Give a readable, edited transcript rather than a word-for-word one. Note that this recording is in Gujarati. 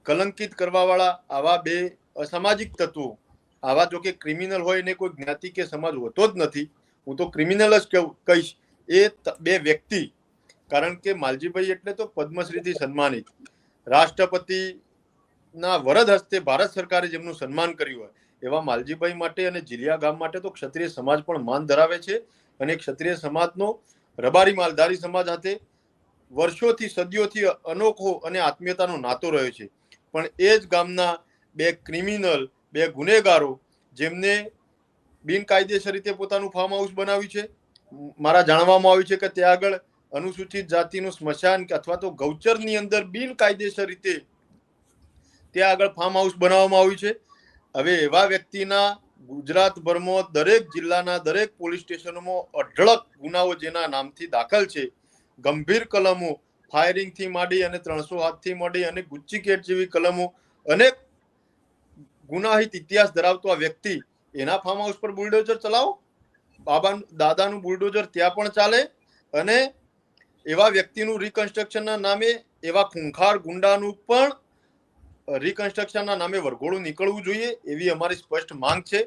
કલંકિત કરવાવાળા આવા બે અસામાજિક તત્વો, આવા જો કે ક્રિમિનલ હોય એને કોઈ જ્ઞાતિ કે સમાજ હોતો જ નથી, હું તો ક્રિમિનલ જ કહીશ, એ બે વ્યક્તિ, કારણ કે માલજીભાઈ એટલે તો પદ્મશ્રીથી સન્માનિત, રાષ્ટ્રપતિના વરદ હસ્તે ભારત સરકારે જેમનું સન્માન કર્યું હોય એવા માલજીભાઈ માટે અને જીલિયા ગામ માટે તો ક્ષત્રિય સમાજ પણ માન ધરાવે છે. અને ક્ષત્રિય સમાજનો રબારી માલધારી સમાજ સાથે વર્ષોથી સદીઓથી અનોખો અને આત્મીયતાનો નાતો રહ્યો છે. પણ એ જ ગામના બે ક્રિમિનલ, બે ગુનેગારો, જેમને બિનકાયદેસર રીતે પોતાનું ફાર્મ હાઉસ બનાવ્યું છે. મારા જાણવામાં આવ્યું છે કે ત્યાં આગળ અનુસૂચિત જાતિનું સ્મશાન અથવા તો ગૌચરની અંદર બિનકાયદેસર રીતે ત્યાં આગળ ફાર્મ હાઉસ બનાવવામાં આવ્યું છે. હવે એવા વ્યક્તિના ગુજરાતભરમાં દરેક જિલ્લાના દરેક પોલીસ સ્ટેશનોમાં અઢળક ગુનાઓ જેના નામથી દાખલ છે, ગંભીર કલમો, ફાયરિંગ થી માંડી અને 307 થી માંડી અને ગુચ્ચી કેટ જેવી કલમો, અનેક ગુનાહિત ઇતિહાસ ધરાવતો આ વ્યક્તિ, એના ફાર્મ હાઉસ પર બુલડોઝર ચલાવો, દાદાનું બુલડોઝર ત્યાં પણ ચાલે, અને એવા વ્યક્તિનું રિકન્સ્ટ્રક્શનના નામે એવા ખૂંખાર ગુંડાનું પણ રિકન્સ્ટ્રક્શનના નામે વરઘોડું નીકળવું જોઈએ, એવી અમારી સ્પષ્ટ માંગ છે.